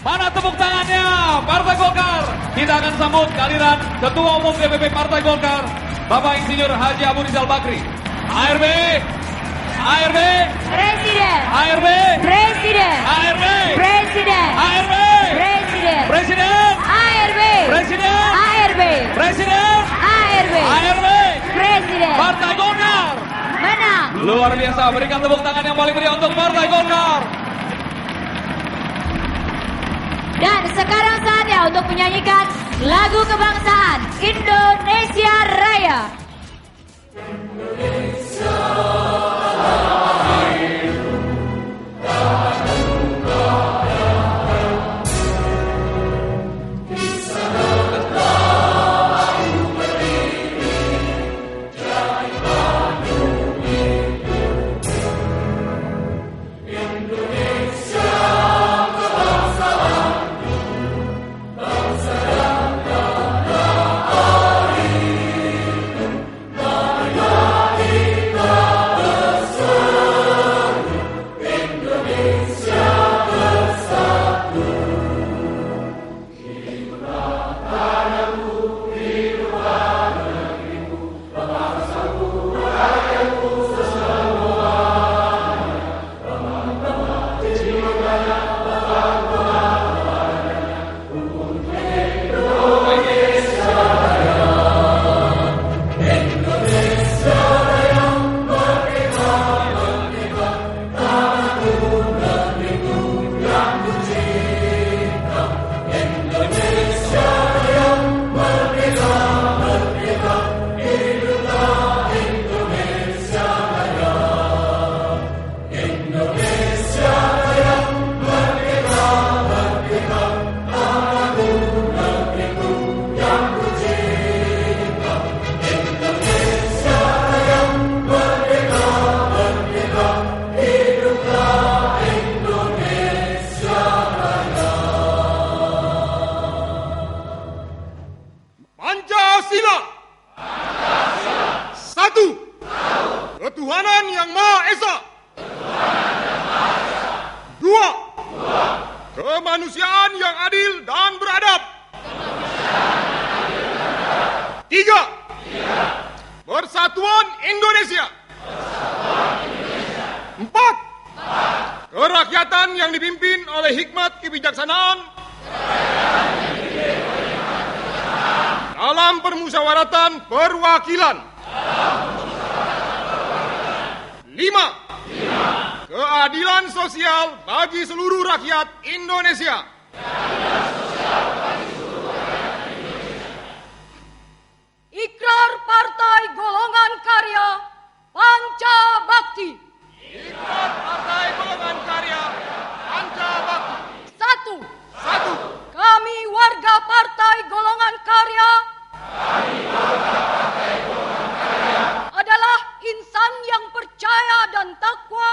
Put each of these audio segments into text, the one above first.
Mana tepuk tangannya Partai Golkar? Kita akan sambut kehadiran Ketua Umum DPP Partai Golkar, Bapak Insinyur Haji Abu Rizal Bakri. ARB, ARB, Presiden, ARB, Presiden, ARB, Presiden, ARB, Presiden, Presiden, ARB, Presiden, ARB, Presiden, ARB, ARB, Presiden, Partai Golkar. menang. Luar biasa, berikan tepuk tangan yang paling meriah untuk Partai Golkar. Dan sekarang saatnya untuk menyanyikan lagu kebangsaan Indonesia Raya. Pancasila. Satu. Ketuhanan yang Maha Esa. Dua. Kemanusiaan yang adil dan beradab. Tiga. Persatuan Indonesia. Empat. Kerakyatan yang dipimpin oleh hikmat kebijaksanaan dalam permusyawaratan perwakilan. 5. Keadilan sosial bagi seluruh rakyat Indonesia. Ikrar Partai Golongan Karya Panca Bakti. Ikrar Partai Golongan Karya Panca Bakti. 1. 1. Kami warga Partai Golongan Karya adalah insan yang percaya dan takwa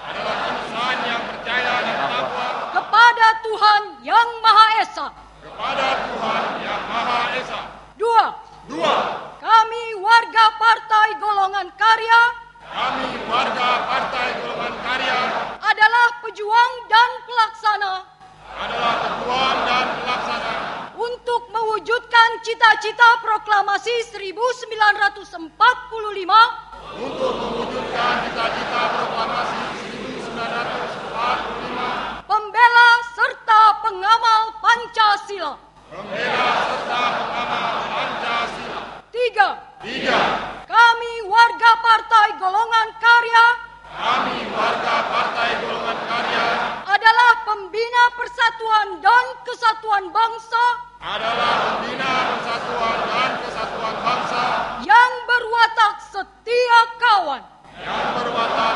Insan yang percaya dan takwa kepada Tuhan Yang Maha Esa. kepada Tuhan Yang Maha Esa. 2. 2. Kami warga Partai Golongan Karya Kami warga Partai Golongan Karya adalah pejuang dan pelaksana adalah ketuaan dan pelaksana untuk mewujudkan cita-cita proklamasi 1945 untuk mewujudkan cita-cita proklamasi 1945, pembela serta pengamal Pancasila. pembela serta pengamal Pancasila. 3. 3. Kami warga Partai Golongan Karya Kami warga Partai Golongan Karya adalah pembina persatuan dan kesatuan bangsa adalah pembina persatuan dan kesatuan bangsa yang berwatak setia kawan. yang berwatak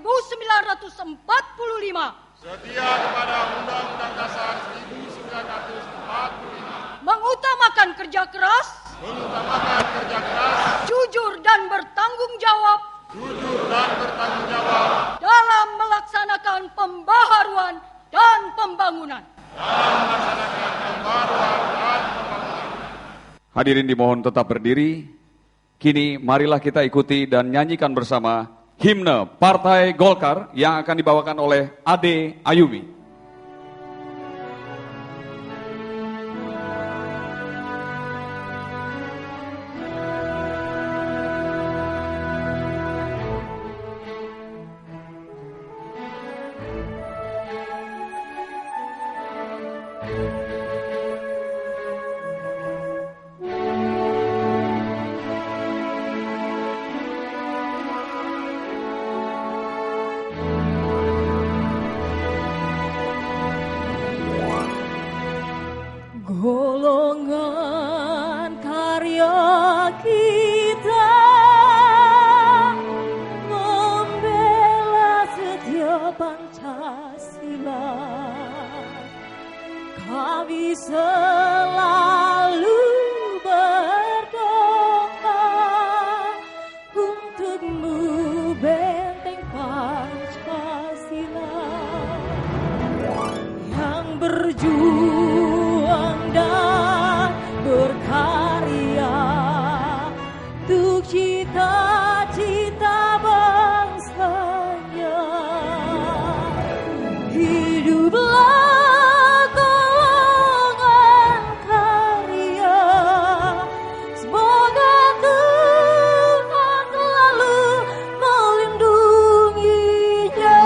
1945. Setia kepada Undang-Undang Dasar 1945. Mengutamakan kerja keras. Mengutamakan kerja keras. Jujur dan bertanggung jawab. Jujur dan bertanggung jawab. Dalam melaksanakan pembaharuan dan pembangunan. Hadirin dimohon tetap berdiri. Kini marilah kita ikuti dan nyanyikan bersama himne Partai Golkar yang akan dibawakan oleh Ade Ayumi. Golongan karya kita membela setia Pancasila. Kami selalu berdoa untukmu, benteng Pancasila yang berjuang dan berkarya untuk cita-cita bangsanya. Hiduplah golongan karya, semoga Tuhan selalu melindunginya.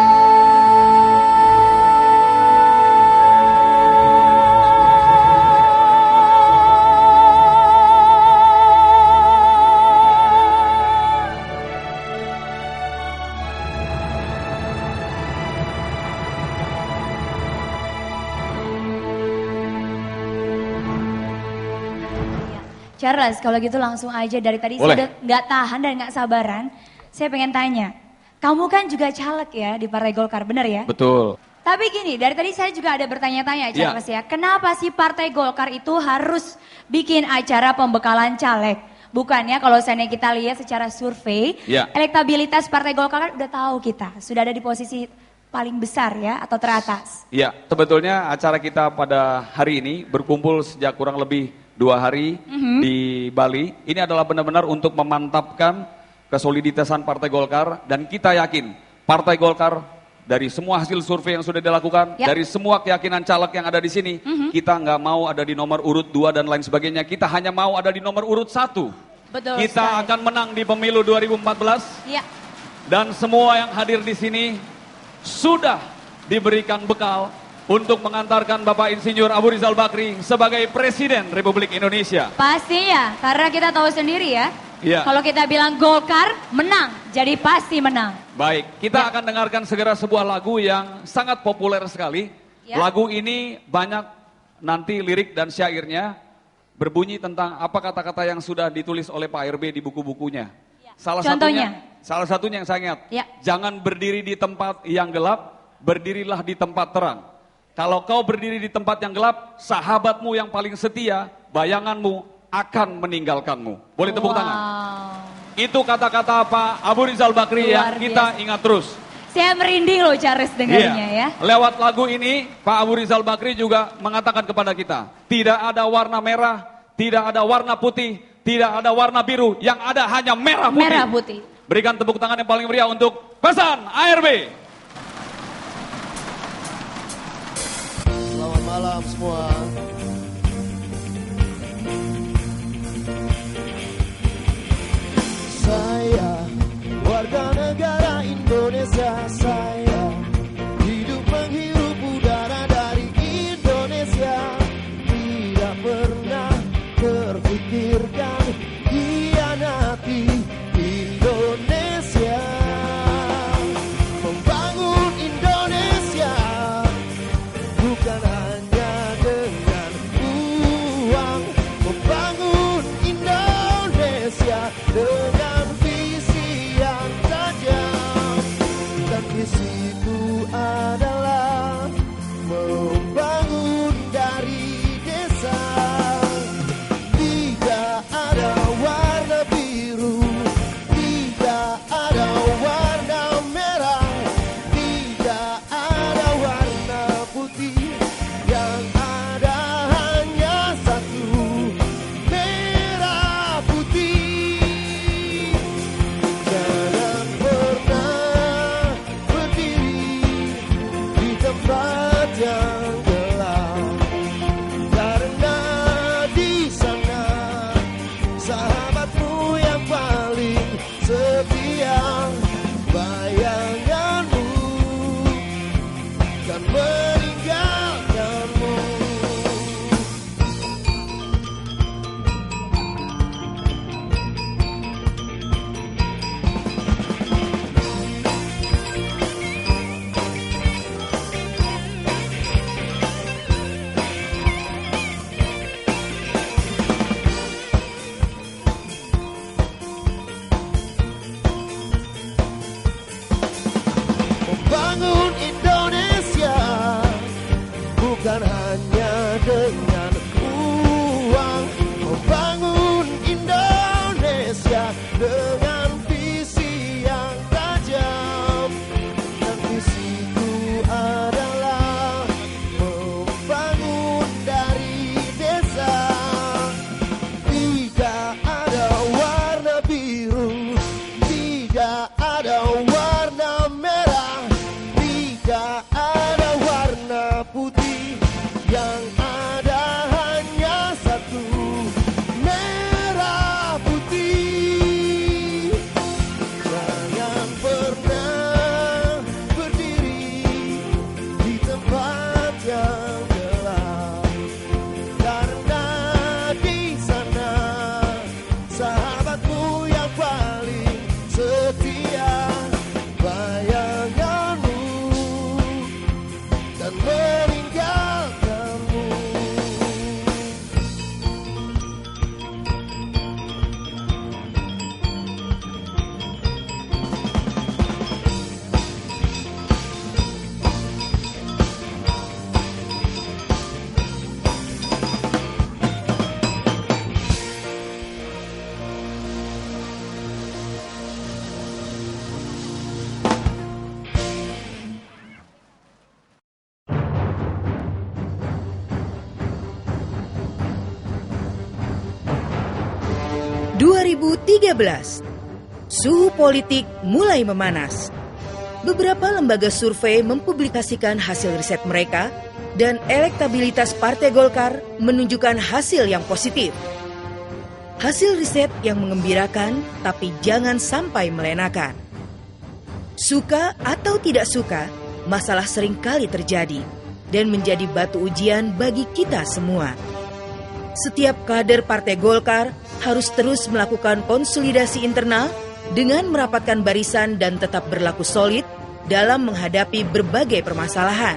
Charles, kalau gitu langsung aja dari tadi Boleh. saya udah nggak tahan dan nggak sabaran. Saya pengen tanya, kamu kan juga caleg ya di Partai Golkar, benar ya? Betul. Tapi gini, dari tadi saya juga ada bertanya-tanya Charles ya. Kenapa sih Partai Golkar itu harus bikin acara pembekalan caleg? Bukannya kalau seandainya kita lihat secara survei, Ya. elektabilitas Partai Golkar kan udah tahu kita. Sudah ada di posisi paling besar ya atau teratas. Ya, sebetulnya acara kita pada hari ini berkumpul sejak kurang lebih 2 hari di Bali. Ini adalah benar-benar untuk memantapkan kesoliditasan Partai Golkar dan kita yakin Partai Golkar dari semua hasil survei yang sudah dilakukan, Ya. dari semua keyakinan caleg yang ada di sini, kita nggak mau ada di nomor urut 2 dan lain sebagainya. Kita hanya mau ada di nomor urut 1. Betul Kita sekali. akan menang di pemilu 2014 Ya. dan semua yang hadir di sini sudah diberikan bekal untuk mengantarkan Bapak Insinyur Abu Rizal Bakri sebagai Presiden Republik Indonesia. Pastinya, karena kita tahu sendiri ya. Iya. Kalau kita bilang Golkar menang, jadi pasti menang. Baik, kita akan dengarkan segera sebuah lagu yang sangat populer sekali. Ya. Lagu ini banyak nanti lirik dan syairnya berbunyi tentang apa kata-kata yang sudah ditulis oleh Pak RB di buku-bukunya. Salah Contohnya? salah satunya yang saya ingat, Ya. jangan berdiri di tempat yang gelap, berdirilah di tempat terang. Kalau kau berdiri di tempat yang gelap, sahabatmu yang paling setia, bayanganmu akan meninggalkanmu. Boleh tepuk tangan? Itu kata-kata Pak Abu Rizal Bakri Luar yang kita biasa. ingat terus. Saya merinding loh Charles dengarnya ya. Lewat lagu ini, Pak Abu Rizal Bakri juga mengatakan kepada kita, tidak ada warna merah, tidak ada warna putih, tidak ada warna biru, yang ada hanya merah putih. Merah putih. Berikan tepuk tangan yang paling meriah untuk pesan ARB. Selamat malam semua. Saya warga negara Indonesia, saya hidup menghirup udara dari Indonesia. Tidak pernah terfikirkan hianati Indonesia. Membangun Indonesia bukan hanya dengan uang, membangun Indonesia dengan visi yang tajam dan 2013, suhu politik mulai memanas. Beberapa lembaga survei mempublikasikan hasil riset mereka dan elektabilitas Partai Golkar menunjukkan hasil yang positif. Hasil riset yang mengembirakan tapi jangan sampai melenakan. Suka atau tidak suka, masalah seringkali terjadi dan menjadi batu ujian bagi kita semua. Setiap kader Partai Golkar harus terus melakukan konsolidasi internal dengan merapatkan barisan dan tetap berlaku solid dalam menghadapi berbagai permasalahan.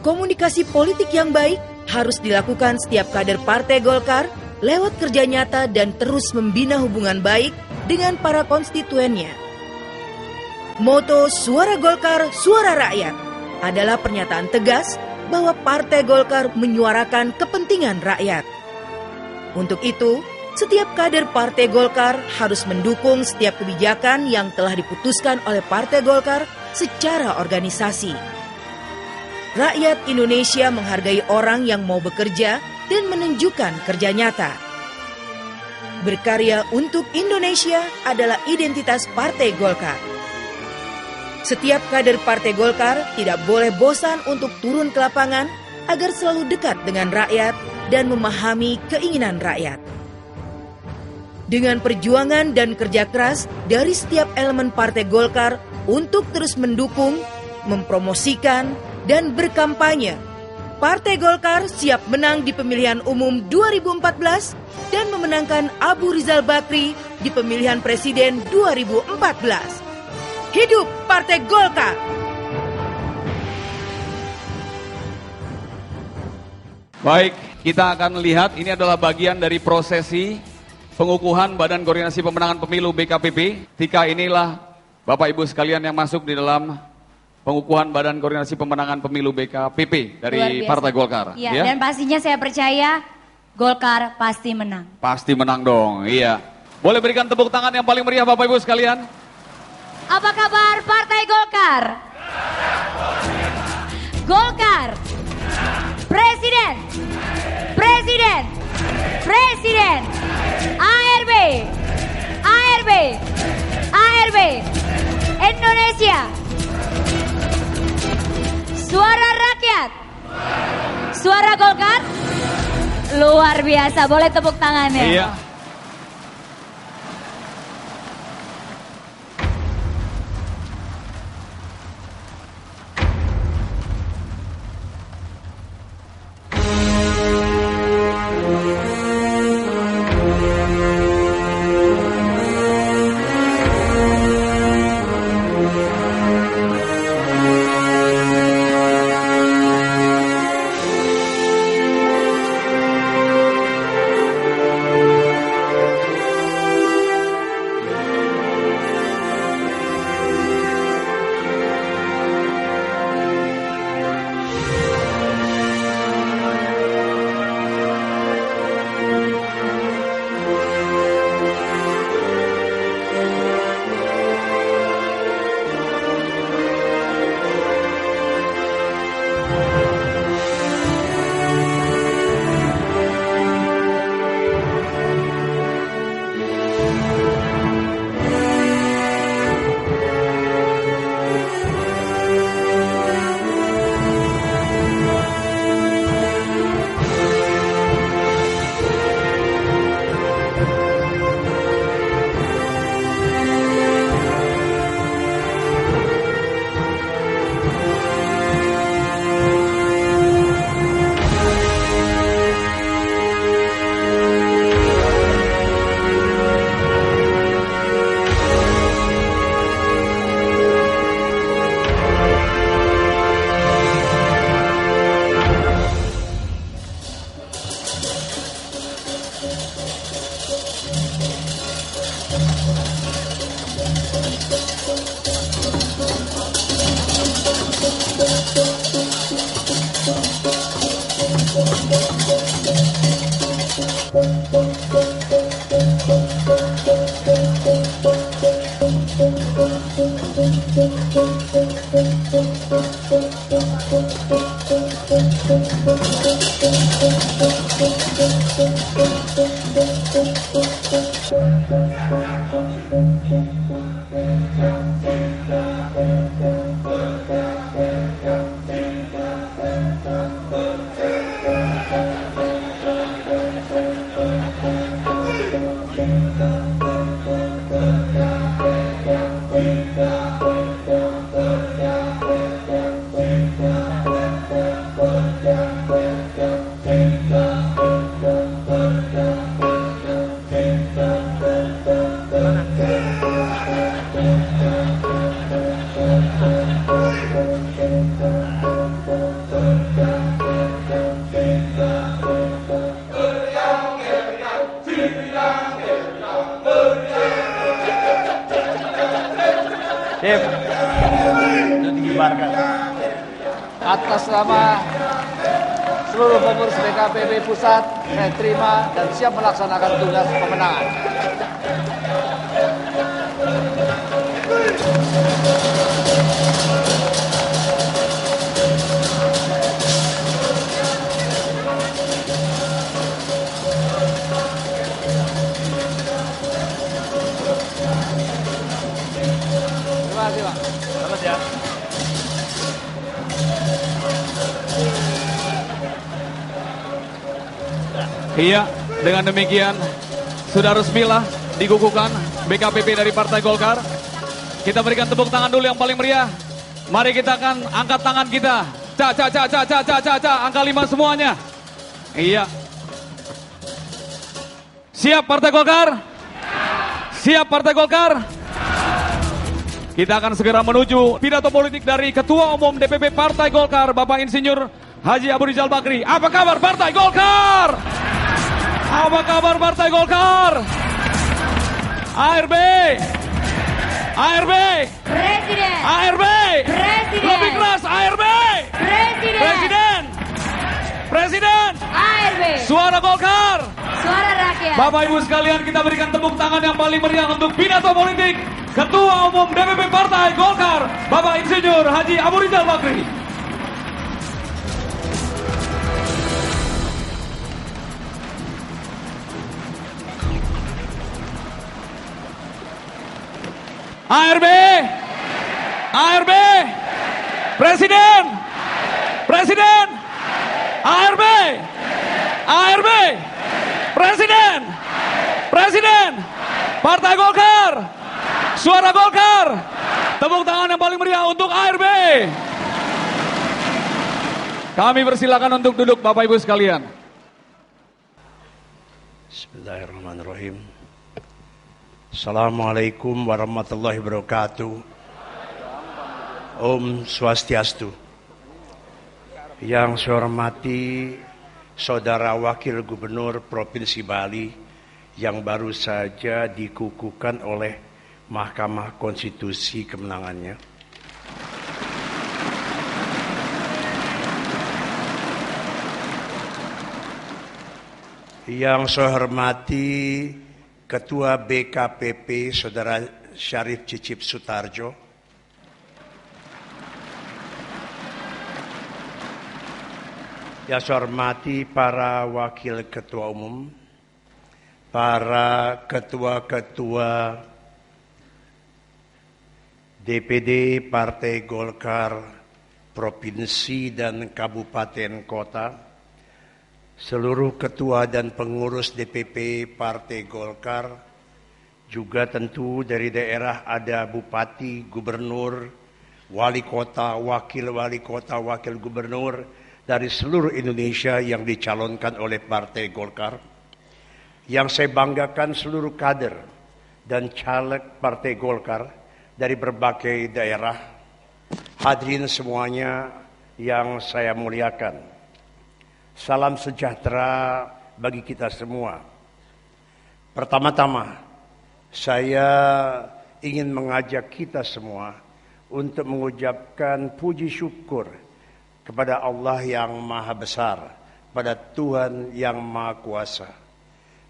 Komunikasi politik yang baik harus dilakukan setiap kader Partai Golkar lewat kerja nyata dan terus membina hubungan baik dengan para konstituennya. Moto Suara Golkar, Suara Rakyat adalah pernyataan tegas bahwa Partai Golkar menyuarakan kepentingan rakyat. Untuk itu, setiap kader Partai Golkar harus mendukung setiap kebijakan yang telah diputuskan oleh Partai Golkar secara organisasi. Rakyat Indonesia menghargai orang yang mau bekerja dan menunjukkan kerja nyata. Berkarya untuk Indonesia adalah identitas Partai Golkar. Setiap kader Partai Golkar tidak boleh bosan untuk turun ke lapangan agar selalu dekat dengan rakyat dan memahami keinginan rakyat. Dengan perjuangan dan kerja keras dari setiap elemen Partai Golkar untuk terus mendukung, mempromosikan, dan berkampanye, Partai Golkar siap menang di pemilihan umum 2014 dan memenangkan Abu Rizal Bakri di pemilihan presiden 2014. Hidup Partai Golkar! Baik, kita akan lihat ini adalah bagian dari prosesi pengukuhan Badan Koordinasi Pemenangan Pemilu BKPP. Ketika inilah Bapak Ibu sekalian yang masuk di dalam pengukuhan Badan Koordinasi Pemenangan Pemilu BKPP dari Partai Golkar. Ya, dan pastinya saya percaya Golkar pasti menang. Pasti menang dong, iya. Boleh berikan tepuk tangan yang paling meriah Bapak Ibu sekalian? Apa kabar Partai Golkar? Golkar. Presiden. Presiden. Presiden. ARB. ARB. ARB. Indonesia. Suara rakyat. Suara Golkar. Luar biasa, boleh tepuk tangannya. Iya. Atas nama seluruh pengurus BKPP Pusat, saya terima dan siap melaksanakan tugas pemenangan. Terima kasih, Pak. Selamat ya. Iya, dengan demikian sudah resmilah dikukuhkan BKPP dari Partai Golkar. Kita berikan tepuk tangan dulu yang paling meriah. Mari kita akan angkat tangan kita. Angka 5 semuanya. Iya. Siap Partai Golkar? Siap Partai Golkar? Kita akan segera menuju pidato politik dari Ketua Umum DPP Partai Golkar, Bapak Insinyur Haji Abu Rizal Bakri. Apa kabar Partai Golkar? Apa kabar Partai Golkar? ARB. ARB. Presiden. ARB. Presiden. Lebih keras ARB. Presiden. Presiden. Presiden. ARB. Suara Golkar. Suara rakyat. Bapak Ibu sekalian, kita berikan tepuk tangan yang paling meriah untuk pidato politik Ketua Umum DPP Partai Golkar, Bapak Insinyur Haji Abu Rizal Bakri. ARB, ARB, Presiden, Presiden, ARB, ARB, Presiden, Presiden, Partai Golkar, suara Golkar, tepuk tangan yang paling meriah untuk ARB. Kami persilakan untuk duduk Bapak Ibu sekalian. Bismillahirrahmanirrahim. Assalamualaikum warahmatullahi wabarakatuh. Om Swastiastu. Yang saya hormati Saudara Wakil Gubernur Provinsi Bali yang baru saja dikukuhkan oleh Mahkamah Konstitusi kemenangannya. Yang saya hormati Ketua BKPP Saudara Syarif Cicip Sutarjo, yang saya hormati para wakil ketua umum, para ketua-ketua DPD Partai Golkar Provinsi dan Kabupaten Kota, seluruh ketua dan pengurus DPP Partai Golkar, juga tentu dari daerah ada bupati, gubernur, wali kota, wakil gubernur dari seluruh Indonesia yang dicalonkan oleh Partai Golkar. Yang saya banggakan seluruh kader dan caleg Partai Golkar dari berbagai daerah. Hadirin semuanya yang saya muliakan. Salam sejahtera bagi kita semua. Pertama-tama, saya ingin mengajak kita semua untuk mengucapkan puji syukur kepada Allah yang Maha Besar, pada Tuhan yang Maha Kuasa.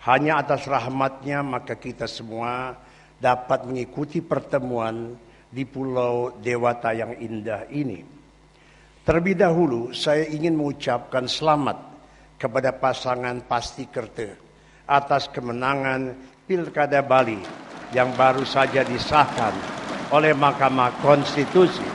Hanya atas rahmat-Nya maka kita semua dapat mengikuti pertemuan di Pulau Dewata yang indah ini. Terlebih dahulu saya ingin mengucapkan selamat kepada pasangan Pasti Kerte atas kemenangan Pilkada Bali yang baru saja disahkan oleh Mahkamah Konstitusi.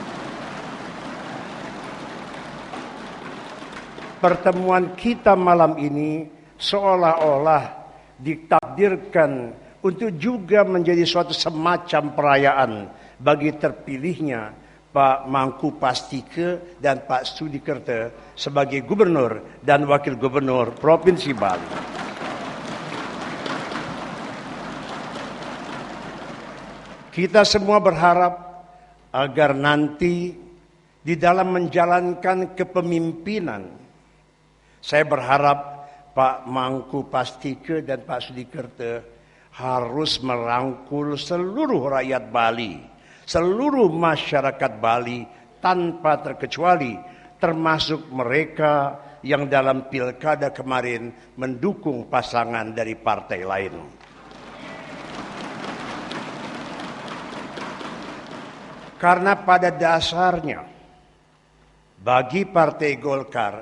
Pertemuan kita malam ini seolah-olah ditakdirkan untuk juga menjadi suatu semacam perayaan bagi terpilihnya Pak Mangku Pastike dan Pak Sudikerta sebagai gubernur dan wakil gubernur Provinsi Bali. Kita semua berharap agar nanti di dalam menjalankan kepemimpinan, saya berharap Pak Mangku Pastike dan Pak Sudikerta harus merangkul seluruh rakyat Bali, seluruh masyarakat Bali tanpa terkecuali, termasuk mereka yang dalam pilkada kemarin mendukung pasangan dari partai lain. Karena pada dasarnya bagi Partai Golkar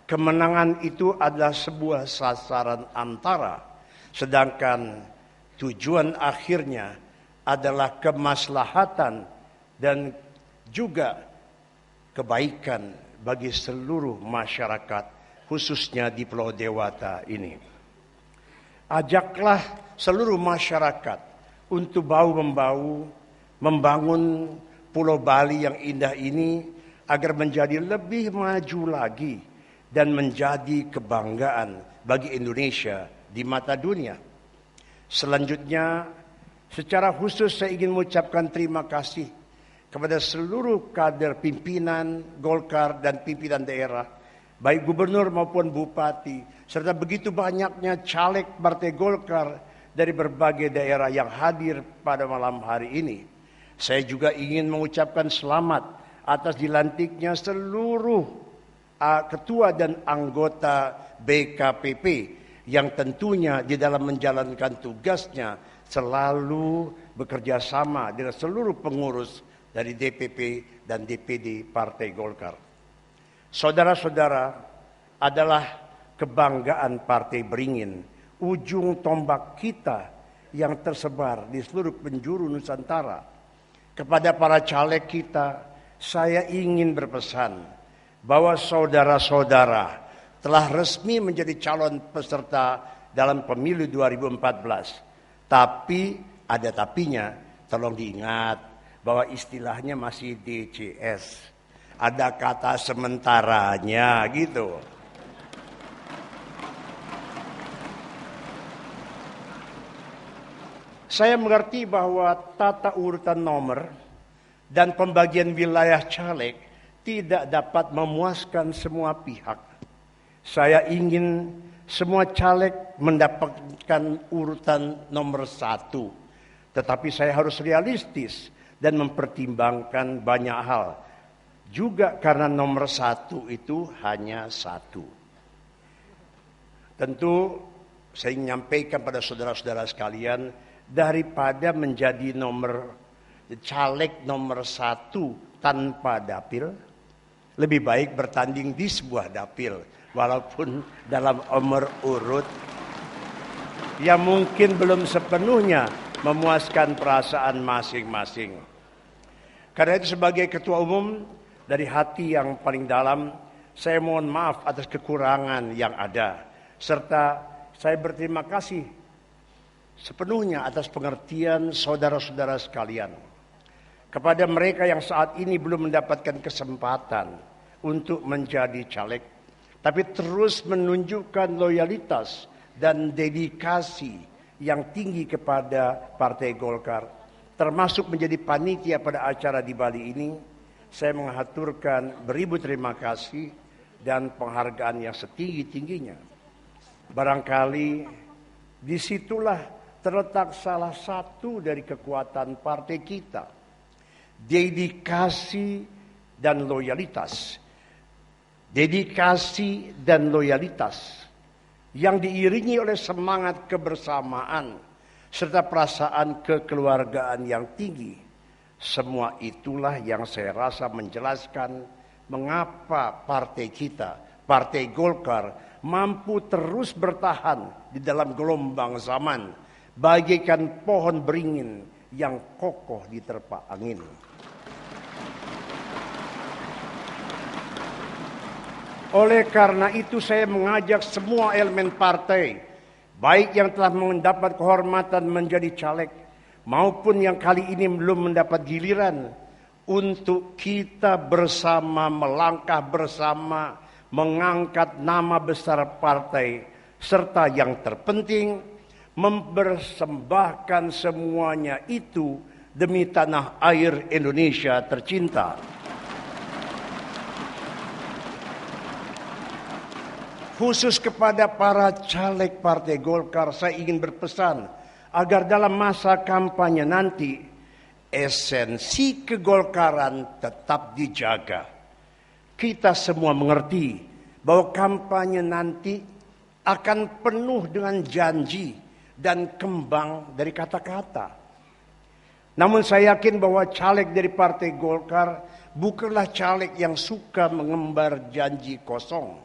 kemenangan itu adalah sebuah sasaran antara, sedangkan tujuan akhirnya adalah kemaslahatan dan juga kebaikan bagi seluruh masyarakat, khususnya di Pulau Dewata ini. Ajaklah seluruh masyarakat untuk bahu-membahu membangun Pulau Bali yang indah ini agar menjadi lebih maju lagi dan menjadi kebanggaan bagi Indonesia di mata dunia. Selanjutnya, secara khusus saya ingin mengucapkan terima kasih kepada seluruh kader pimpinan Golkar dan pimpinan daerah, baik gubernur maupun bupati, serta begitu banyaknya caleg Partai Golkar dari berbagai daerah yang hadir pada malam hari ini. Saya juga ingin mengucapkan selamat atas dilantiknya seluruh ketua dan anggota BKPP yang tentunya di dalam menjalankan tugasnya selalu bekerja sama dengan seluruh pengurus dari DPP dan DPD Partai Golkar. Saudara-saudara, adalah kebanggaan Partai Beringin, ujung tombak kita yang tersebar di seluruh penjuru Nusantara. Kepada para caleg kita, saya ingin berpesan bahwa saudara-saudara telah resmi menjadi calon peserta dalam pemilu 2014. Tapi ada tapinya, tolong diingat bahwa istilahnya masih DCS. Ada kata sementaranya gitu. Saya mengerti bahwa tata urutan nomor dan pembagian wilayah caleg tidak dapat memuaskan semua pihak. Saya ingin semua caleg mendapatkan urutan nomor 1. Tetapi saya harus realistis dan mempertimbangkan banyak hal. Juga karena nomor 1 itu hanya 1. Tentu saya ingin menyampaikan pada saudara-saudara sekalian, daripada menjadi caleg nomor 1 tanpa dapil, lebih baik bertanding di sebuah dapil, walaupun dalam nomor urut yang mungkin belum sepenuhnya memuaskan perasaan masing-masing. Karena itu sebagai ketua umum, dari hati yang paling dalam, saya mohon maaf atas kekurangan yang ada, serta saya berterima kasih sepenuhnya atas pengertian saudara-saudara sekalian. Kepada mereka yang saat ini belum mendapatkan kesempatan untuk menjadi caleg, tapi terus menunjukkan loyalitas dan dedikasi yang tinggi kepada Partai Golkar, termasuk menjadi panitia pada acara di Bali ini, saya mengaturkan beribu terima kasih dan penghargaan yang setinggi-tingginya. Barangkali disitulah terletak salah satu dari kekuatan partai kita. Dedikasi dan loyalitas. Dedikasi dan loyalitas yang diiringi oleh semangat kebersamaan serta perasaan kekeluargaan yang tinggi. Semua itulah yang saya rasa menjelaskan mengapa partai kita, Partai Golkar, mampu terus bertahan di dalam gelombang zaman, bagaikan pohon beringin yang kokoh diterpa angin. Oleh karena itu saya mengajak semua elemen partai, baik yang telah mendapat kehormatan menjadi caleg maupun yang kali ini belum mendapat giliran, untuk kita bersama melangkah bersama mengangkat nama besar partai, serta yang terpenting mempersembahkan semuanya itu demi tanah air Indonesia tercinta. Khusus kepada para caleg Partai Golkar, saya ingin berpesan agar dalam masa kampanye nanti esensi kegolkaran tetap dijaga. Kita semua mengerti bahwa kampanye nanti akan penuh dengan janji dan kembang dari kata-kata. Namun saya yakin bahwa caleg dari Partai Golkar bukanlah caleg yang suka mengembar janji kosong.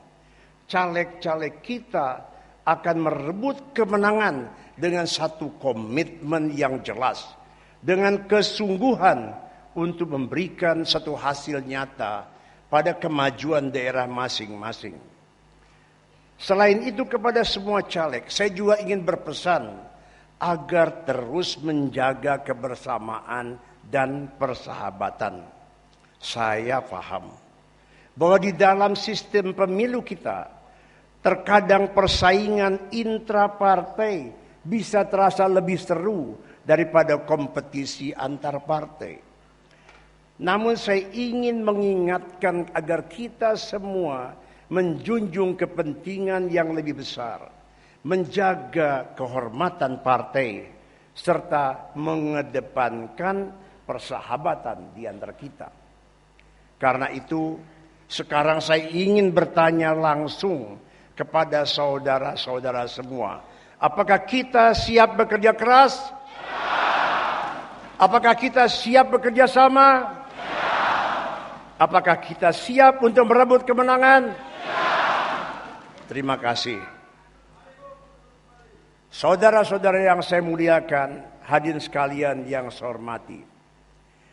Caleg-caleg kita akan merebut kemenangan dengan satu komitmen yang jelas, dengan kesungguhan untuk memberikan satu hasil nyata pada kemajuan daerah masing-masing. Selain itu kepada semua caleg, saya juga ingin berpesan agar terus menjaga kebersamaan dan persahabatan. Saya paham bahwa di dalam sistem pemilu kita, terkadang persaingan intrapartai bisa terasa lebih seru daripada kompetisi antar partai. Namun saya ingin mengingatkan agar kita semua menjunjung kepentingan yang lebih besar, menjaga kehormatan partai, serta mengedepankan persahabatan di antara kita. Karena itu, sekarang saya ingin bertanya langsung kepada saudara-saudara semua. Apakah kita siap bekerja keras? Apakah kita siap bekerja sama? Apakah kita siap untuk merebut kemenangan? Terima kasih. Saudara-saudara yang saya muliakan, hadirin sekalian yang saya hormati.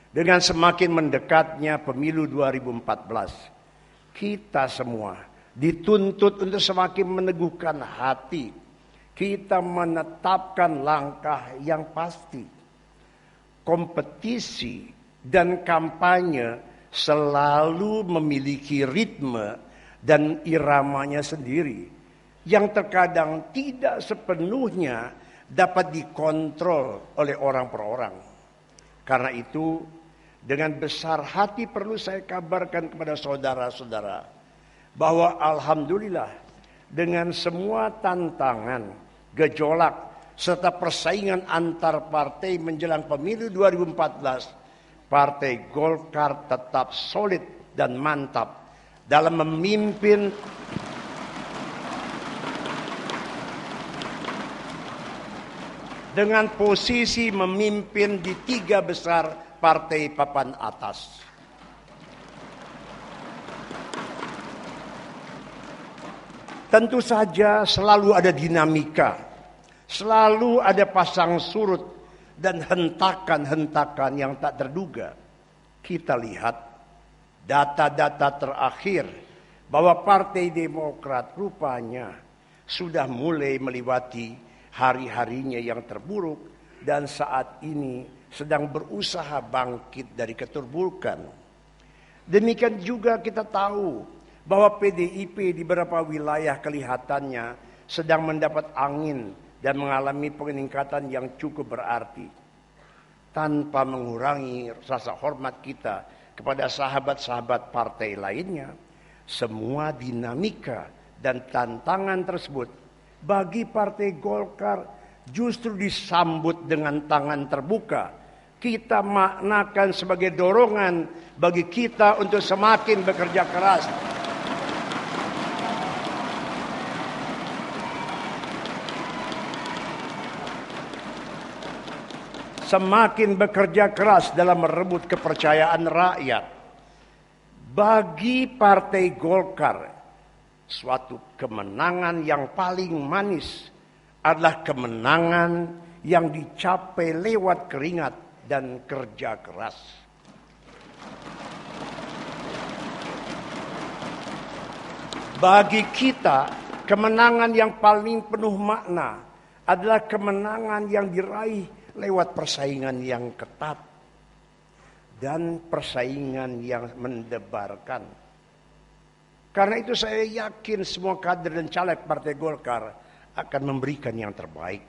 Dengan semakin mendekatnya pemilu 2014, kita semua dituntut untuk semakin meneguhkan hati. Kita menetapkan langkah yang pasti. Kompetisi dan kampanye selalu memiliki ritme dan iramanya sendiri, yang terkadang tidak sepenuhnya dapat dikontrol oleh orang per orang. Karena itu, dengan besar hati perlu saya kabarkan kepada saudara-saudara, bahwa alhamdulillah dengan semua tantangan, gejolak, serta persaingan antar partai menjelang pemilu 2014, Partai Golkar tetap solid dan mantap dalam memimpin dengan posisi memimpin di 3 besar partai papan atas. Tentu saja selalu ada dinamika, selalu ada pasang surut dan hentakan-hentakan yang tak terduga. Kita lihat data-data terakhir bahwa Partai Demokrat rupanya sudah mulai melewati hari-harinya yang terburuk dan saat ini sedang berusaha bangkit dari keterburukan. Demikian juga kita tahu bahwa PDIP di beberapa wilayah kelihatannya sedang mendapat angin dan mengalami peningkatan yang cukup berarti. Tanpa mengurangi rasa hormat kita kepada sahabat-sahabat partai lainnya, semua dinamika dan tantangan tersebut bagi Partai Golkar justru disambut dengan tangan terbuka. Kita maknakan sebagai dorongan bagi kita untuk semakin bekerja keras. Semakin bekerja keras dalam merebut kepercayaan rakyat. Bagi Partai Golkar, suatu kemenangan yang paling manis adalah kemenangan yang dicapai lewat keringat dan kerja keras. Bagi kita, kemenangan yang paling penuh makna adalah kemenangan yang diraih lewat persaingan yang ketat dan persaingan yang mendebarkan. Karena itu saya yakin semua kader dan caleg Partai Golkar akan memberikan yang terbaik.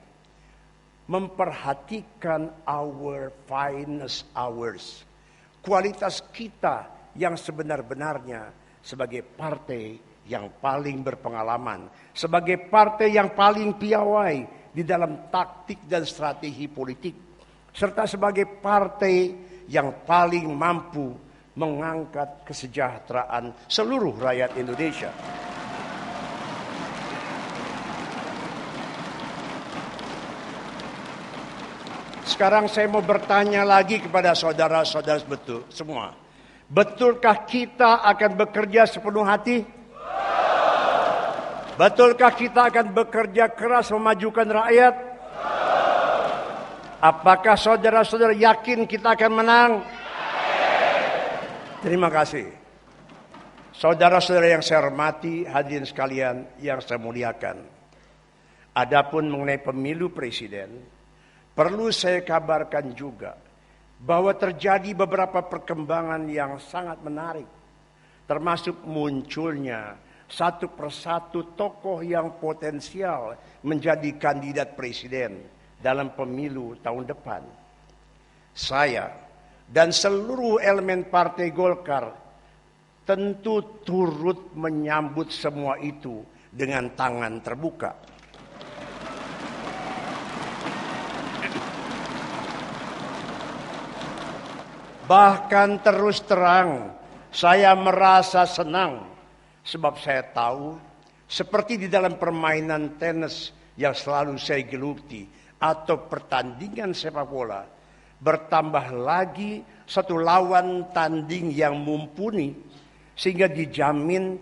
Memperhatikan our finest hours. Kualitas kita yang sebenar-benarnya sebagai partai yang paling berpengalaman, sebagai partai yang paling piawai di dalam taktik dan strategi politik, serta sebagai partai yang paling mampu mengangkat kesejahteraan seluruh rakyat Indonesia. Sekarang saya mau bertanya lagi kepada saudara-saudara betul semua. Betulkah kita akan bekerja sepenuh hati? Betulkah kita akan bekerja keras memajukan rakyat? Apakah saudara-saudara yakin kita akan menang? Terima kasih. Saudara-saudara yang saya hormati, hadirin sekalian yang saya muliakan. Adapun mengenai pemilu presiden, perlu saya kabarkan juga bahwa terjadi beberapa perkembangan yang sangat menarik. Termasuk munculnya satu persatu tokoh yang potensial menjadi kandidat presiden dalam pemilu tahun depan. Saya dan seluruh elemen Partai Golkar tentu turut menyambut semua itu dengan tangan terbuka. Bahkan terus terang, saya merasa senang sebab saya tahu seperti di dalam permainan tenis yang selalu saya geluti atau pertandingan sepak bola, bertambah lagi satu lawan tanding yang mumpuni sehingga dijamin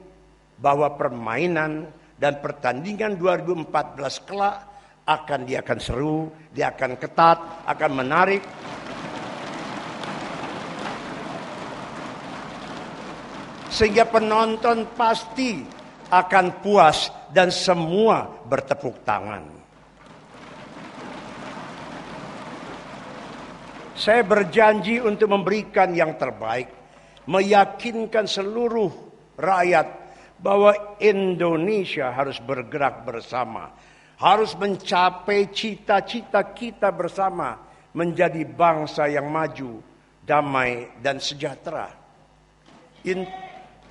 bahwa permainan dan pertandingan 2014 kelak dia akan seru, dia akan ketat, akan menarik. Sehingga penonton pasti akan puas dan semua bertepuk tangan. Saya berjanji untuk memberikan yang terbaik, meyakinkan seluruh rakyat bahwa Indonesia harus bergerak bersama, harus mencapai cita-cita kita bersama menjadi bangsa yang maju, damai dan sejahtera.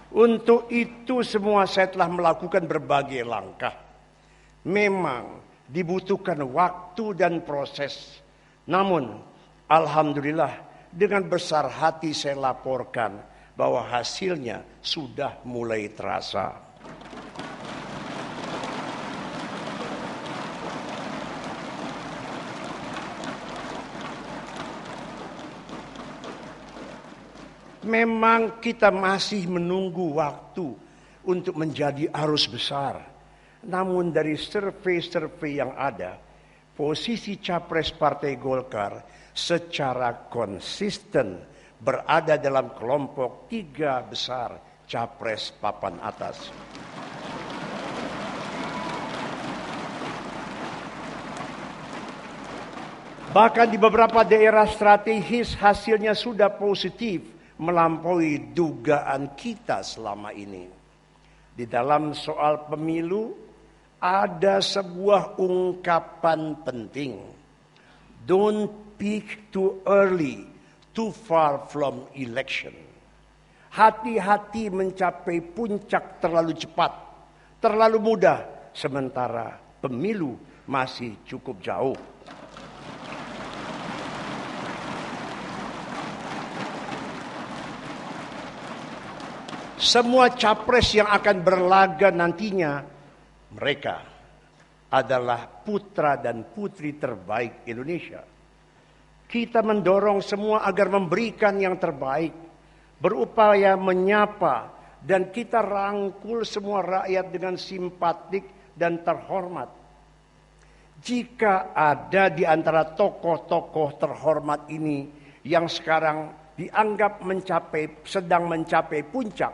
Untuk itu semua saya telah melakukan berbagai langkah. Memang dibutuhkan waktu dan proses. Namun, alhamdulillah dengan besar hati saya laporkan bahwa hasilnya sudah mulai terasa. Memang kita masih menunggu waktu untuk menjadi arus besar. Namun dari survei-survei yang ada, posisi capres Partai Golkar secara konsisten berada dalam kelompok 3 besar capres papan atas. Bahkan di beberapa daerah strategis hasilnya sudah positif, melampaui dugaan kita selama ini. Di dalam soal pemilu ada sebuah ungkapan penting. Don't peak too early, too far from election. Hati-hati mencapai puncak terlalu cepat, terlalu mudah, sementara pemilu masih cukup jauh. Semua capres yang akan berlaga nantinya, mereka adalah putra dan putri terbaik Indonesia. Kita mendorong semua agar memberikan yang terbaik, berupaya menyapa, dan kita rangkul semua rakyat dengan simpatik dan terhormat. Jika ada di antara tokoh-tokoh terhormat ini yang sekarang dianggap sedang mencapai puncak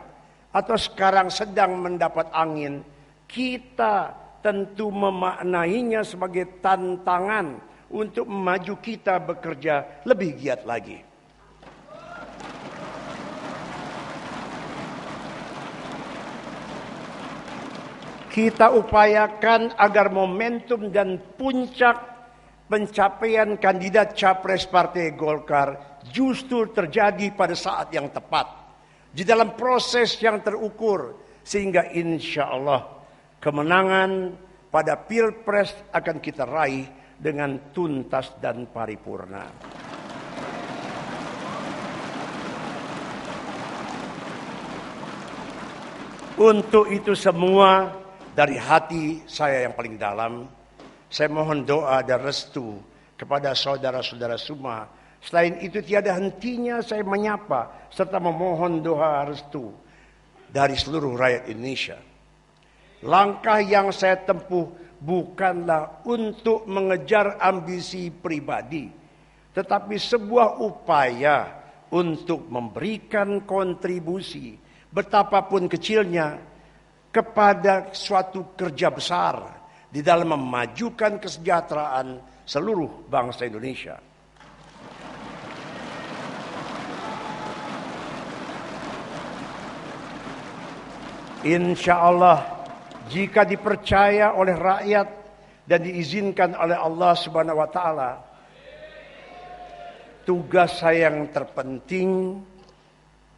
atau sekarang sedang mendapat angin, kita tentu memaknainya sebagai tantangan untuk maju kita bekerja lebih giat lagi. Kita upayakan agar momentum dan puncak pencapaian kandidat capres Partai Golkar justru terjadi pada saat yang tepat, di dalam proses yang terukur, sehingga insya Allah kemenangan pada Pilpres akan kita raih dengan tuntas dan paripurna. Untuk itu semua, dari hati saya yang paling dalam, saya mohon doa dan restu kepada saudara-saudara semua. Selain itu tiada hentinya saya menyapa serta memohon doa restu dari seluruh rakyat Indonesia. Langkah yang saya tempuh bukanlah untuk mengejar ambisi pribadi, tetapi sebuah upaya untuk memberikan kontribusi betapapun kecilnya kepada suatu kerja besar di dalam memajukan kesejahteraan seluruh bangsa Indonesia. Insya Allah, jika dipercaya oleh rakyat dan diizinkan oleh Allah Subhanahu wa Ta'ala, tugas saya yang terpenting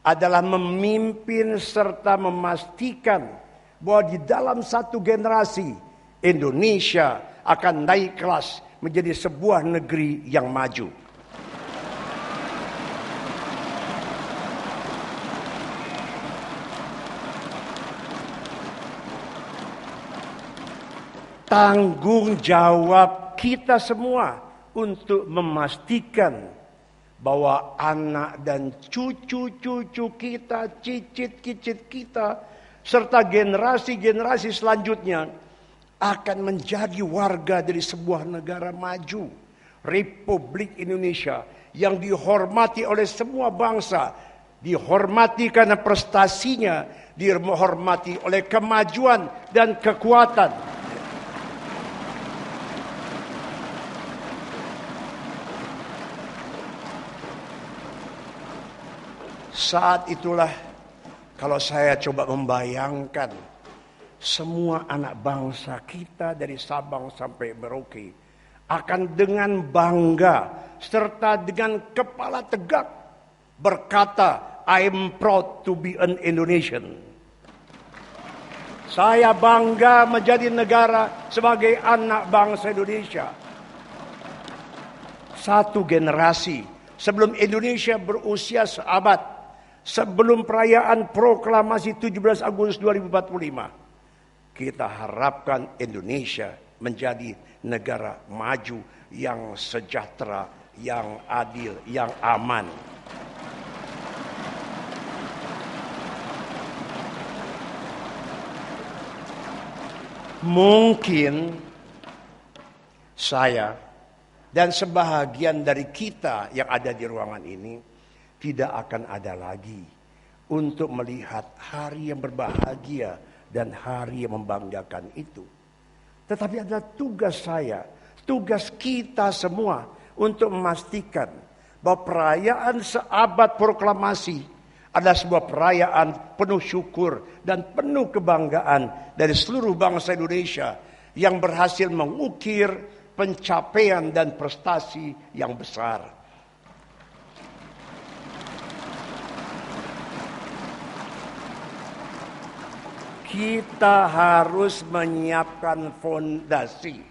adalah memimpin serta memastikan bahwa di dalam satu generasi Indonesia akan naik kelas menjadi sebuah negeri yang maju. Tanggung jawab kita semua untuk memastikan bahwa anak dan cucu-cucu kita, cicit-cicit kita, serta generasi-generasi selanjutnya akan menjadi warga dari sebuah negara maju, Republik Indonesia, yang dihormati oleh semua bangsa, dihormati karena prestasinya, dihormati oleh kemajuan dan kekuatan. Saat itulah kalau saya coba membayangkan semua anak bangsa kita dari Sabang sampai Merauke akan dengan bangga serta dengan kepala tegak berkata, I'm proud to be an Indonesian. Saya bangga menjadi negara sebagai anak bangsa Indonesia. Satu generasi sebelum Indonesia berusia seabad, sebelum perayaan proklamasi 17 Agustus 2045, kita harapkan Indonesia menjadi negara maju yang sejahtera, yang adil, yang aman. Mungkin saya dan sebahagian dari kita yang ada di ruangan ini tidak akan ada lagi untuk melihat hari yang berbahagia dan hari yang membanggakan itu. Tetapi ada tugas saya, tugas kita semua untuk memastikan bahwa perayaan seabad proklamasi adalah sebuah perayaan penuh syukur dan penuh kebanggaan dari seluruh bangsa Indonesia yang berhasil mengukir pencapaian dan prestasi yang besar. Kita harus menyiapkan fondasi.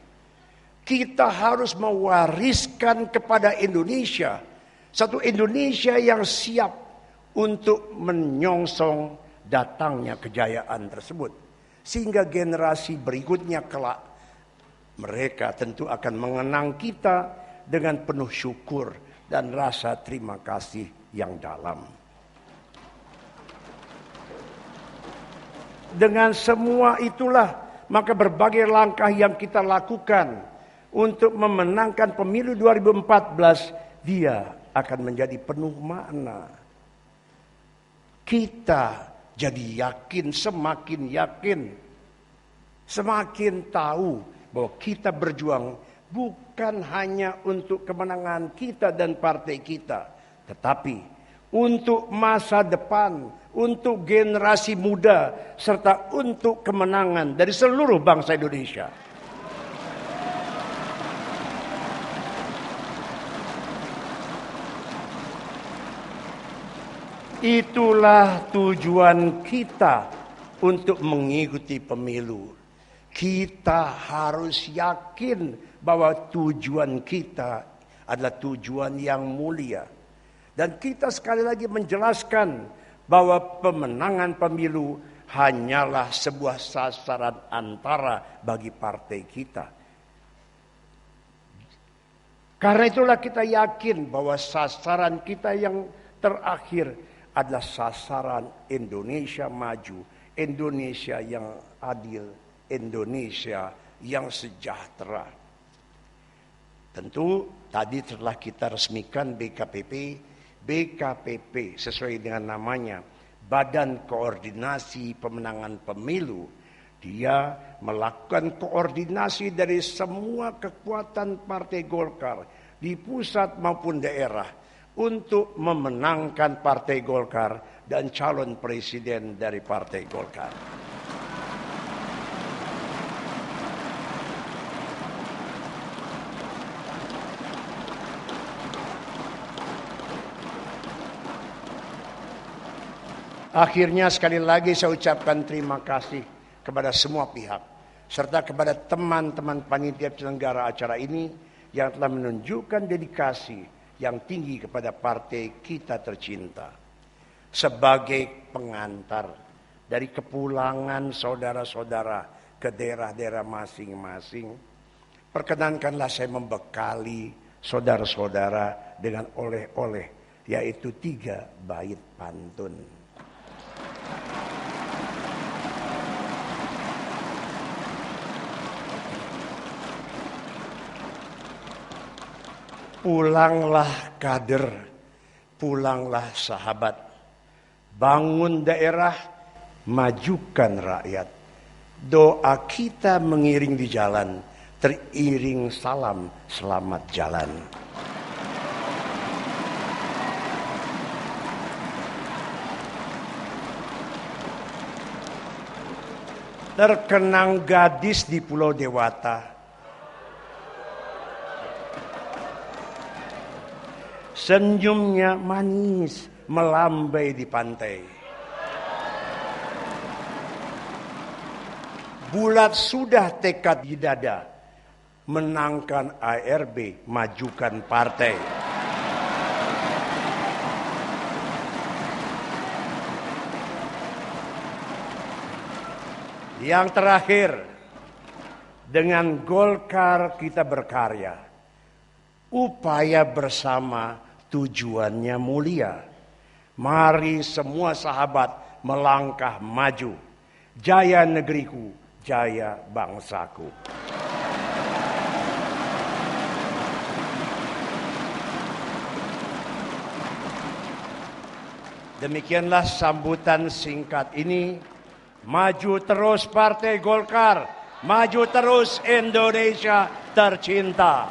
Kita harus mewariskan kepada Indonesia satu Indonesia yang siap untuk menyongsong datangnya kejayaan tersebut. Sehingga generasi berikutnya kelak, mereka tentu akan mengenang kita dengan penuh syukur dan rasa terima kasih yang dalam. Dengan semua itulah, maka berbagai langkah yang kita lakukan untuk memenangkan pemilu 2014, dia akan menjadi penuh makna. Kita jadi yakin, semakin yakin, semakin tahu bahwa kita berjuang bukan hanya untuk kemenangan kita dan partai kita, tetapi untuk masa depan, untuk generasi muda, serta untuk kemenangan dari seluruh bangsa Indonesia. Itulah tujuan kita untuk mengikuti pemilu. Kita harus yakin bahwa tujuan kita adalah tujuan yang mulia. Dan kita sekali lagi menjelaskan bahwa pemenangan pemilu hanyalah sebuah sasaran antara bagi partai kita. Karena itulah kita yakin bahwa sasaran kita yang terakhir adalah sasaran Indonesia maju, Indonesia yang adil, Indonesia yang sejahtera. Tentu tadi telah kita resmikan BKPP sesuai dengan namanya, Badan Koordinasi Pemenangan Pemilu. Dia melakukan koordinasi dari semua kekuatan Partai Golkar di pusat maupun daerah untuk memenangkan Partai Golkar dan calon presiden dari Partai Golkar. Akhirnya sekali lagi saya ucapkan terima kasih kepada semua pihak, serta kepada teman-teman panitia penyelenggara acara ini yang telah menunjukkan dedikasi yang tinggi kepada partai kita tercinta. Sebagai pengantar dari kepulangan saudara-saudara ke daerah-daerah masing-masing, perkenankanlah saya membekali saudara-saudara dengan oleh-oleh, yaitu 3 bait pantun. Pulanglah kader, pulanglah sahabat, bangun daerah, majukan rakyat. Doa kita mengiring di jalan, teriring salam selamat jalan. Terkenang gadis di Pulau Dewata, senyumnya manis melambai di pantai. Bulat sudah tekad di dada, menangkan ARB, majukan partai. Yang terakhir, dengan Golkar kita berkarya. Upaya bersama tujuannya mulia. Mari semua sahabat melangkah maju. Jaya negeriku, jaya bangsaku. Demikianlah sambutan singkat ini. Maju terus Partai Golkar, maju terus Indonesia tercinta.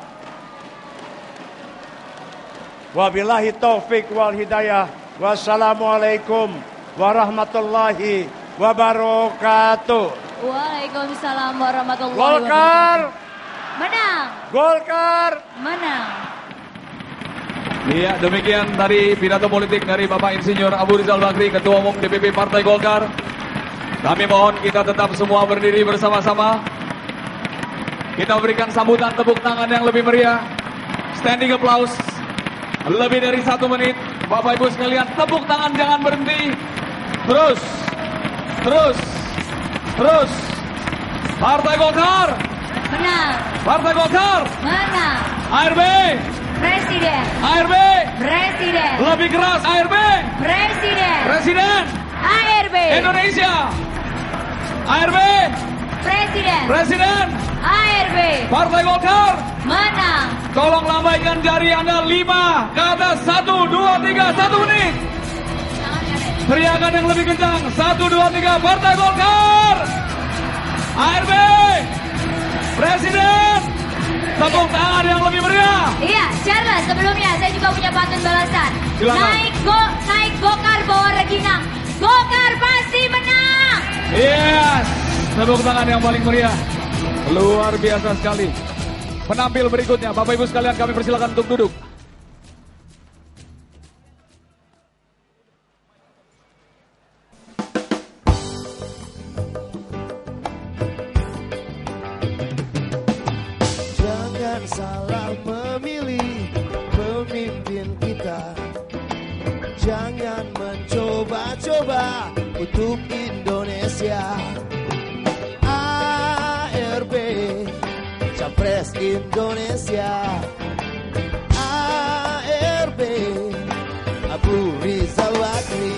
Wabillahi taufik wal hidayah. Wassalamualaikum warahmatullahi wabarakatuh. Waalaikumsalam warahmatullahi Golkar menang. Golkar Menang. Iya, demikian tadi pidato politik dari Bapak Insinyur Abu Rizal Bakri, Ketua Umum DPP Partai Golkar. Kami mohon kita tetap semua berdiri bersama-sama. Kita berikan sambutan tepuk tangan yang lebih meriah. Standing applause. Lebih dari 1 menit. Bapak Ibu sekalian, tepuk tangan jangan berhenti. Terus. Terus. Terus. Partai Golkar Menang. Partai Golkar Menang. ARB Presiden. ARB Presiden. lebih keras. ARB Presiden. Presiden ARB. Indonesia. ARB Presiden ARB Partai Golkar menang. tolong lambaikan jari Anda 5 ke atas 1, 2, 3, 1 menit. Teriakan yang lebih kencang 1, 2, 3 Partai Golkar. ARB Presiden, tepuk tangan yang lebih meriah. Iya, Charles, sebelumnya saya juga punya pantun balasan. Silakan. Naik Gokar bawa Reginang. Gokar pasti menang. Yes, tepuk tangan yang paling meriah. Luar biasa sekali. Penampil berikutnya, Bapak Ibu sekalian kami persilakan untuk duduk. Jangan salah memilih pemimpin kita. Jangan mencoba-coba untuk Indonesia. ARB, Capres Indonesia. ARB, Abu Rizal Bakri.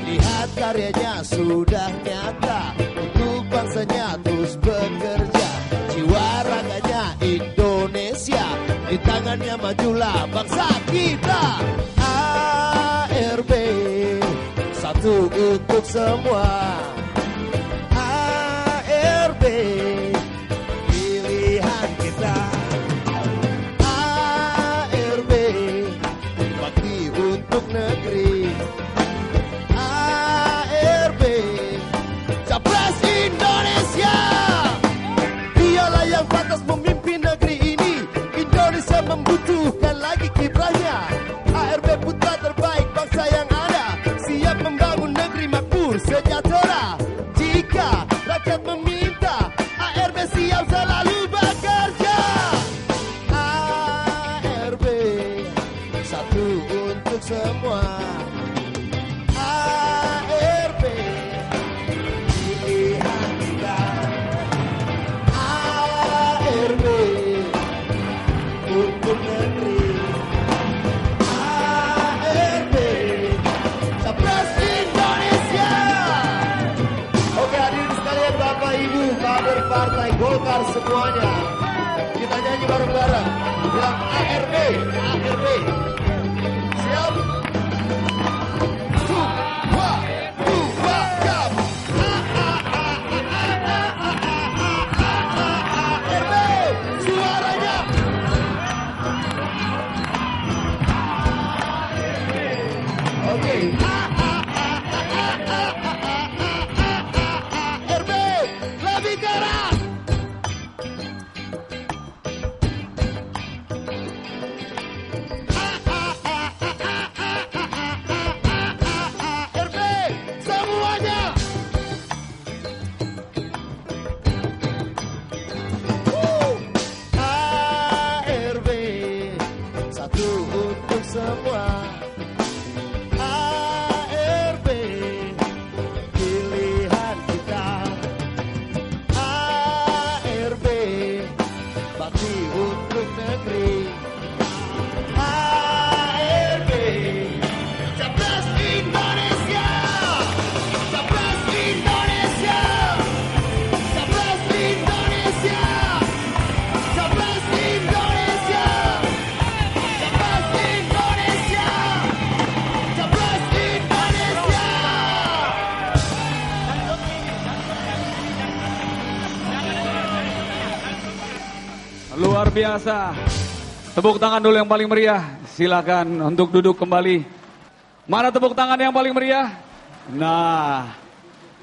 Lihat karyanya sudah nyata, untuk bangsanya terus bekerja. Jiwa raganya Indonesia, di tangannya majulah bangsa kita. ARB, satu untuk semua. ARB, pilihan kita. ARB, bakti untuk negeri. ARB, Capres Indonesia. Dialah yang pantas memimpin negeri ini. Indonesia membutuhkan lagi kiprahnya. ARB putra terbaik bangsa yang ada, siap membangun negeri makmur sejahtera. Jika rakyat meminta, ARB siap selalu bekerja. ARB, satu untuk semua. ARB, pilihan kita. ARB, untuk negeri. ARB, Capres Indonesia. Oke, hadirin sekalian, Bapak Ibu kader Partai Golkar semuanya, kita nyanyi bareng-bareng. Bilang ARB, ARB. Siap? 1, 2, 3. ARB, suaranya. Oke. ARB, lebih keras. ARB, semuanya. ARB, satu untuk semua. ARB, pilihan kita. ARB, bakti untuk negeri. ARB, Capres Indonesia. Capres Indonesia. Capres Indonesia. Capres Indonesia. Capres Indonesia. Capres Indonesia. Luar biasa. Tepuk tangan dulu yang paling meriah. Silakan untuk duduk kembali. Mana tepuk tangan yang paling meriah? Nah,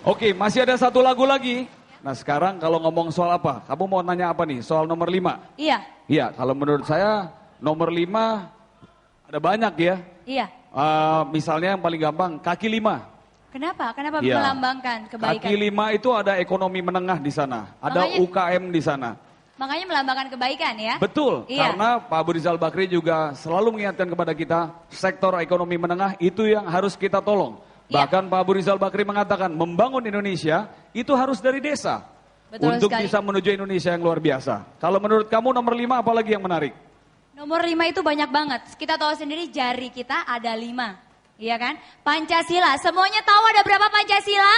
oke, masih ada satu lagu lagi. Nah, sekarang kalau ngomong soal apa? Kamu mau nanya apa nih? Soal nomor 5? Iya, Iya, kalau menurut saya nomor 5 ada banyak ya. iya. Misalnya yang paling gampang, kaki 5. Kenapa? Kenapa Iya. melambangkan kebaikan? Kaki 5 itu ada ekonomi menengah di sana. Ada Makanya- UKM di sana. Makanya melambangkan kebaikan ya? Betul, Iya. karena Pak Abu Rizal Bakri juga selalu mengingatkan kepada kita, sektor ekonomi menengah itu yang harus kita tolong. Iya. Bahkan Pak Abu Rizal Bakri mengatakan, membangun Indonesia itu harus dari desa. Betul untuk sekali. bisa menuju Indonesia yang luar biasa. Kalau menurut kamu nomor 5 apalagi yang menarik? Nomor 5 itu banyak banget. Kita tahu sendiri jari kita ada 5. Iya kan? Pancasila. Semuanya tahu ada berapa Pancasila?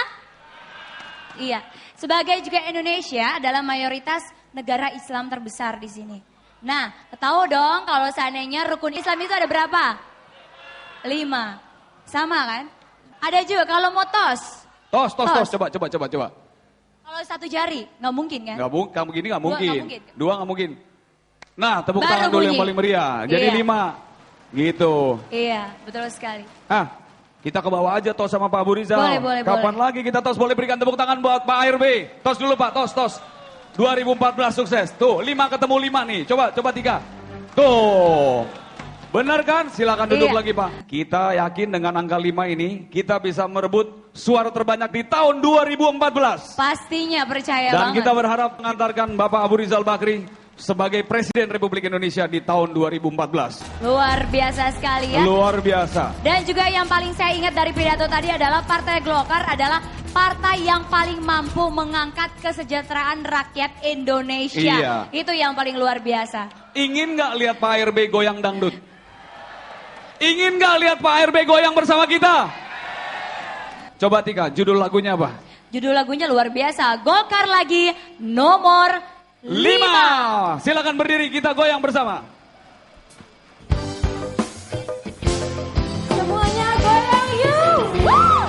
Iya. sebagai juga Indonesia adalah mayoritas negara Islam terbesar di sini. Nah, tahu dong kalau seandainya rukun Islam itu ada berapa? 5. Sama kan? Ada juga kalau mau tos. Tos, coba. Kalau satu jari, nggak mungkin kan? Kamu gini nggak mungkin. 2 nggak mungkin. Nah, tepuk Baru tangan dulu bunyi. yang paling meriah. Jadi Iya. 5. Gitu. Iya, betul sekali. Kita ke bawah aja tos sama Pak Abu Rizal. Boleh. Kapan lagi kita tos? Boleh berikan tepuk tangan buat Pak ARB. Tos dulu Pak, tos. 2014 sukses. Tuh, 5 ketemu 5 nih. Coba 3. Tuh. Benar kan? Silakan duduk Iya. lagi Pak. Kita yakin dengan angka 5 ini, kita bisa merebut suara terbanyak di tahun 2014. Pastinya percaya Dan banget. kita berharap mengantarkan Bapak Abu Rizal Bakri sebagai Presiden Republik Indonesia di tahun 2014. Luar biasa sekali ya. Luar biasa. Dan juga yang paling saya ingat dari pidato tadi adalah Partai Golkar adalah partai yang paling mampu mengangkat kesejahteraan rakyat Indonesia. Iya. Itu yang paling luar biasa. Ingin nggak lihat Pak ARB goyang dangdut? Ingin nggak lihat Pak ARB goyang bersama kita? Coba Tika, judul lagunya apa? Judul lagunya luar biasa. Golkar lagi nomor 5. Silakan berdiri, kita goyang bersama. Semuanya goyang yuk. Woo!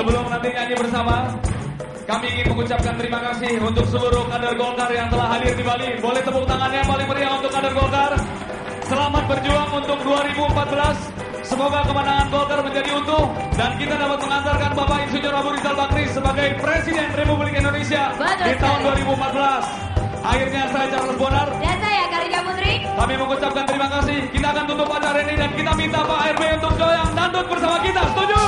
Sebelum nanti nyanyi bersama, kami ingin mengucapkan terima kasih untuk seluruh kader Golkar yang telah hadir di Bali. Boleh tepuk tangannya yang paling meriah untuk kader Golkar. Selamat berjuang untuk 2014. Semoga kemenangan Golkar menjadi utuh dan kita dapat mengantarkan Bapak Insinyur Abu Rizal Bakri sebagai Presiden Republik Indonesia di tahun 2014. Akhirnya saya Charles Bonar Dan saya Karika Putri. Kami mengucapkan terima kasih. Kita akan tutup acara ini dan kita minta Pak ARB untuk goyang dangdut bersama kita. Setuju?